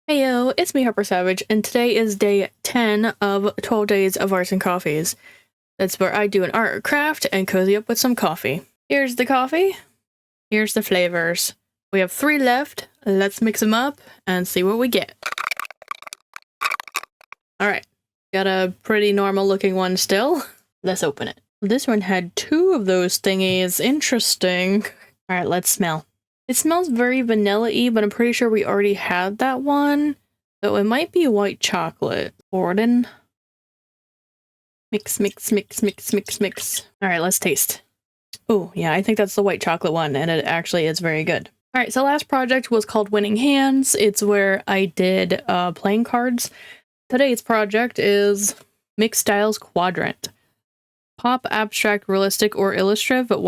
Heyo, it's me, Harper Savage, and today is day 10 of 12 days of arts and coffees. That's where I do an art or craft and cozy up with some coffee. Here's the coffee. Here's the flavors. We have 3 left. Let's mix them up and see what we get. Alright, got a pretty normal looking one still. Let's open it. This one had 2 of those thingies. Interesting. Alright, let's smell. It smells very vanilla-y, but I'm pretty sure we already had that one. So it might be white chocolate. Gordon. Mix, mix, mix, mix, mix, mix. Alright, let's taste. Oh, yeah, I think that's the white chocolate one, and it actually is very good. Alright, so last project was called Winning Hands. It's where I did playing cards. Today's project is Mixed Styles Quadrant. Pop, abstract, realistic, or illustrative, but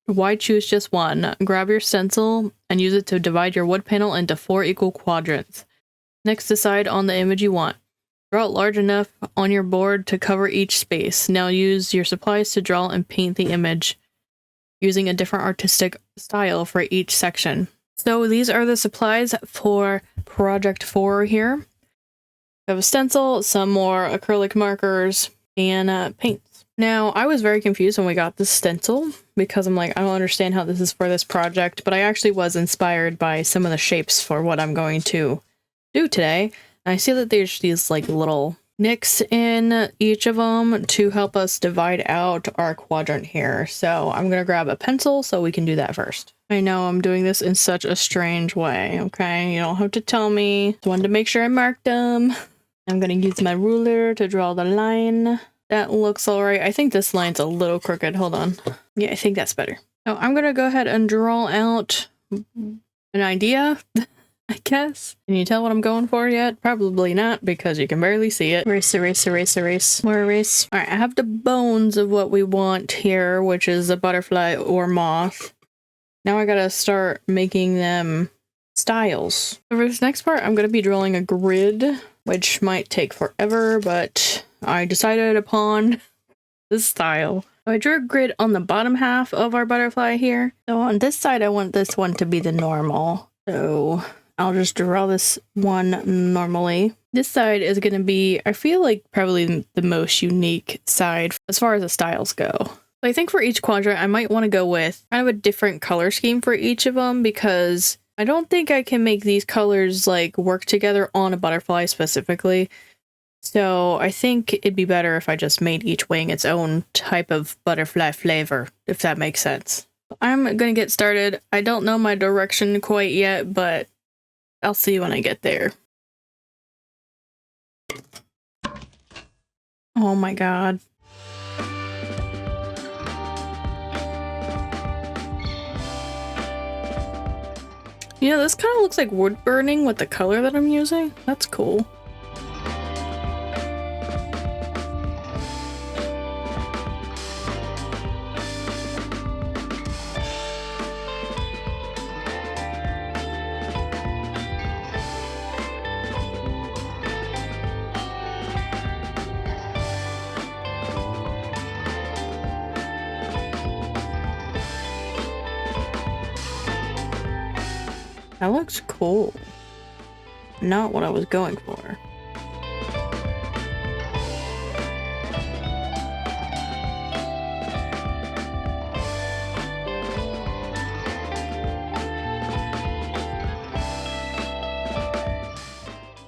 why choose just one? Grab your stencil and use it to divide your wood panel into 4 equal quadrants. Next, decide on the image you want. Draw it large enough on your board to cover each space. Now use your supplies to draw and paint the image, using a different artistic style for each section. So these are the supplies for project 4 here. We have a stencil, some more acrylic markers, and paints. Now, I was very confused when we got this stencil because I'm like, I don't understand how this is for this project, but I actually was inspired by some of the shapes for what I'm going to do today. And I see that there's these like little nicks in each of them to help us divide out our quadrant here. So I'm going to grab a pencil so we can do that first. I know I'm doing this in such a strange way, okay? You don't have to tell me. Just wanted to make sure I marked them. I'm going to use my ruler to draw the line. That looks alright. I think this line's a little crooked. Hold on. Yeah, I think that's better. So I'm going to go ahead and draw out an idea, I guess. Can you tell what I'm going for yet? Probably not, because you can barely see it. Erase, erase, erase, erase. More erase. Alright, I have the bones of what we want here, which is a butterfly or moth. Now I gotta start making them styles. For this next part, I'm going to be drawing a grid, which might take forever, but I decided upon this style. So I drew a grid on the bottom half of our butterfly here. So on this side, I want this one to be the normal. So I'll just draw this one normally. This side is going to be, I feel like, probably the most unique side as far as the styles go. So I think for each quadrant, I might want to go with kind of a different color scheme for each of them because I don't think I can make these colors like work together on a butterfly specifically. So I think it'd be better if I just made each wing its own type of butterfly flavor, if that makes sense. I'm gonna get started. I don't know my direction quite yet, but I'll see when I get there. Oh my god. You know, this kind of looks like wood burning with the color that I'm using. That's cool. That looks cool. Not what I was going for.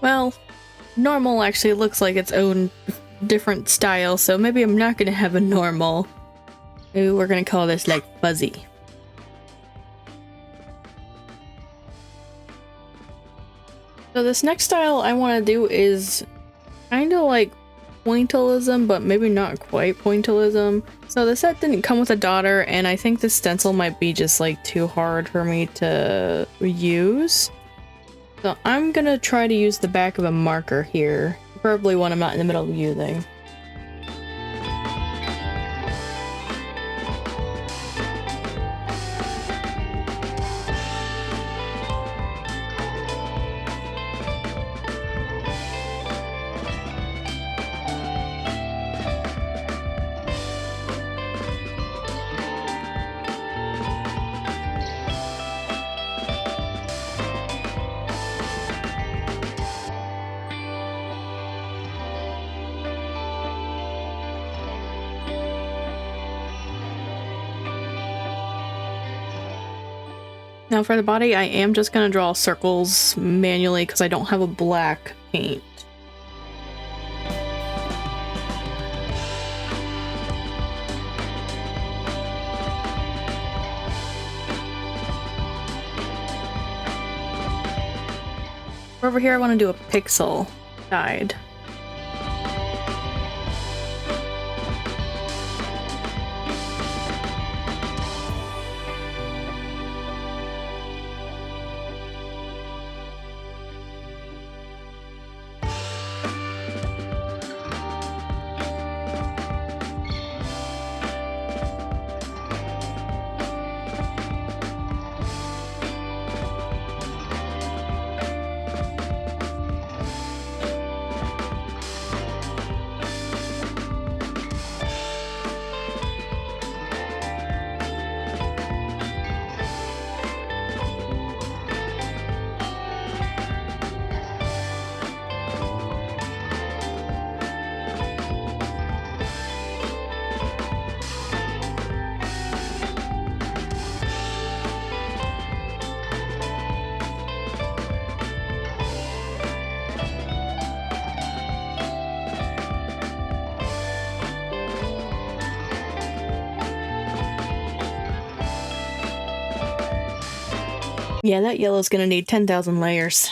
Well, normal actually looks like its own different style, so maybe I'm not gonna have a normal. Maybe we're gonna call this like fuzzy. So this next style I want to do is kind of like pointillism, but maybe not quite pointillism. So the set didn't come with a daughter, and I think the stencil might be just like too hard for me to use. So I'm gonna try to use the back of a marker here, preferably one I'm not in the middle of using. Now for the body, I am just going to draw circles manually because I don't have a black paint. Over here, I want to do a pixel guide. Yeah, that yellow's gonna need 10,000 layers.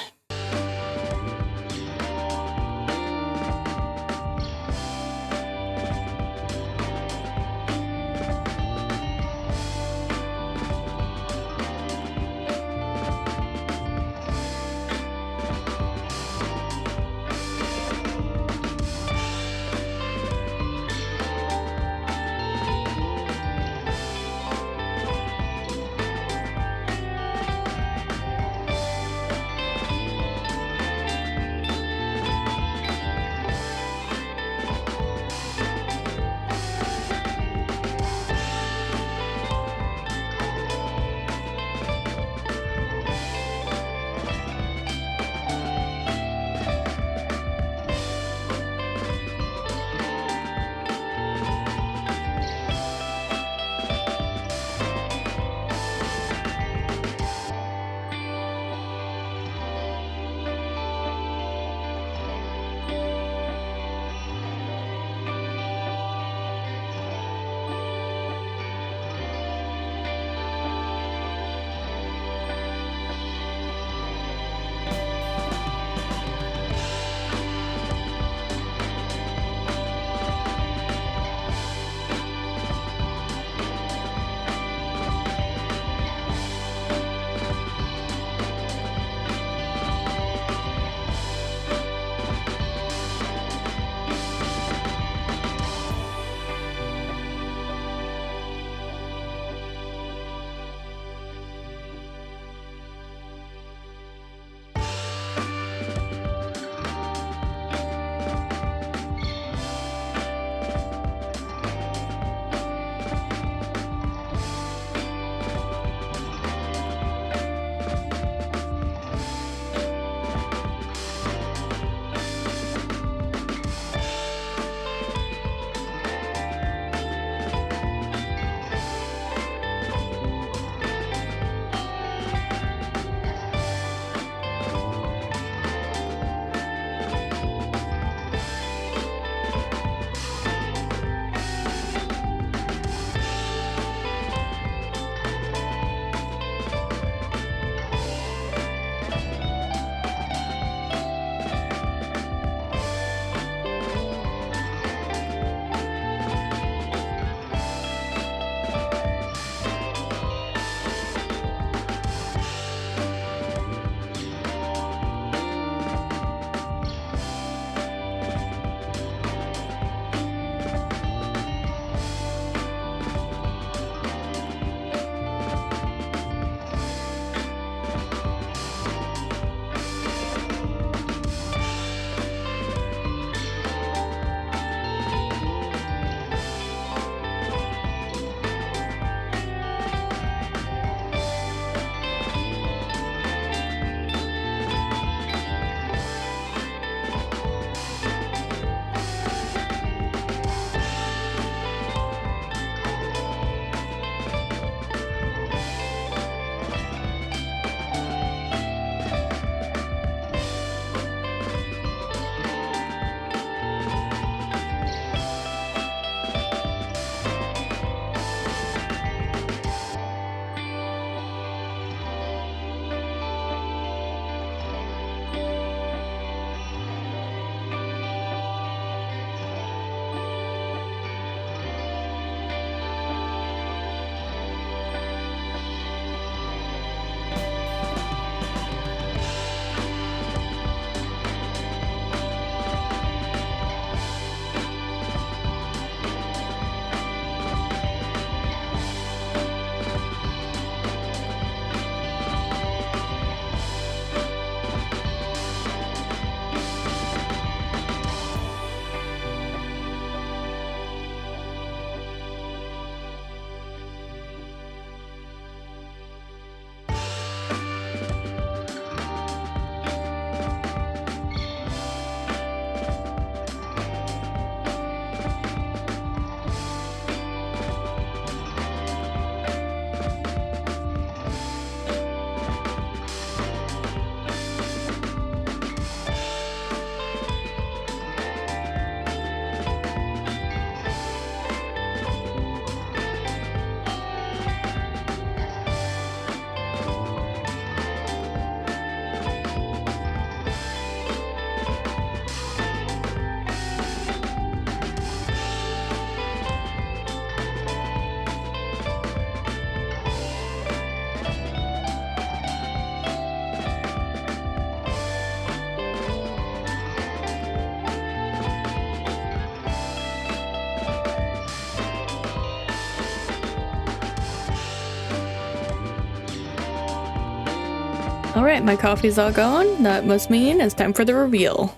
Alright, my coffee's all gone. That must mean it's time for the reveal.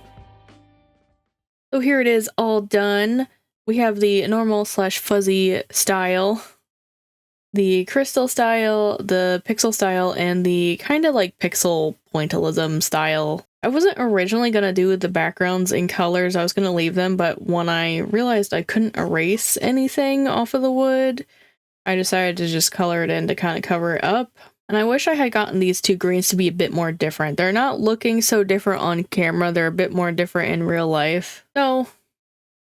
So here it is, all done. We have the normal / fuzzy style, the crystal style, the pixel style, and the kind of like pixel pointillism style. I wasn't originally going to do the backgrounds in colors. I was going to leave them, but when I realized I couldn't erase anything off of the wood, I decided to just color it in to kind of cover it up. And I wish I had gotten these two greens to be a bit more different. They're not looking so different on camera. They're a bit more different in real life. So,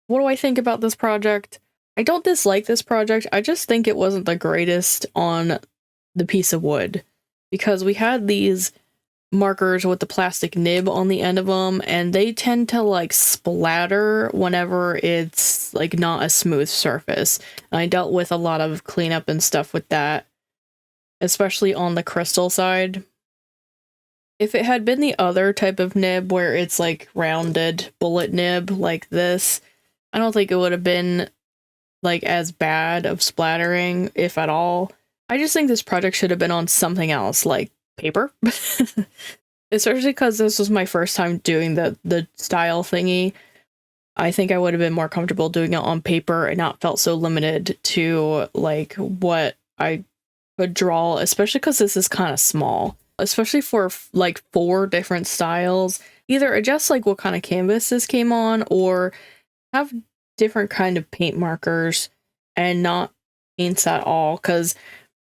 what do I think about this project? I don't dislike this project. I just think it wasn't the greatest on the piece of wood. Because we had these markers with the plastic nib on the end of them, and they tend to like splatter whenever it's like not a smooth surface. And I dealt with a lot of cleanup and stuff with that, especially on the crystal side. If it had been the other type of nib where it's like rounded bullet nib like this, I don't think it would have been like as bad of splattering, if at all. I just think this project should have been on something else, like paper. Especially because this was my first time doing the style thingy. I think I would have been more comfortable doing it on paper and not felt so limited to like what I could draw, especially because this is kind of small, especially for like 4 different styles. Either adjust like what kind of canvas this came on, or have different kind of paint markers and not paints at all. Because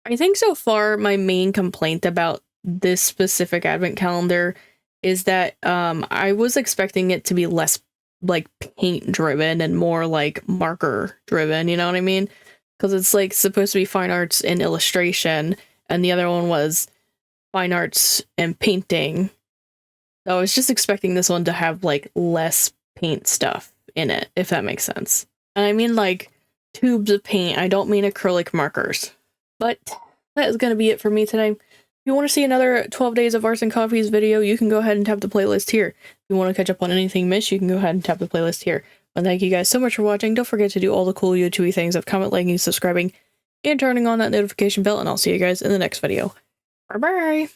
I think so far my main complaint about this specific advent calendar is that I was expecting it to be less like paint driven and more like marker driven, you know what I mean? Because it's like supposed to be fine arts and illustration, and the other one was fine arts and painting. So I was just expecting this one to have like less paint stuff in it, if that makes sense. And I mean like tubes of paint, I don't mean acrylic markers. But that is going to be it for me today. If you want to see another 12 Days of Arts and Coffees video, you can go ahead and tap the playlist here. If you want to catch up on anything missed, you can go ahead and tap the playlist here. And thank you guys so much for watching. Don't forget to do all the cool YouTube things of comment, liking, subscribing, and turning on that notification bell. And I'll see you guys in the next video. Bye-bye!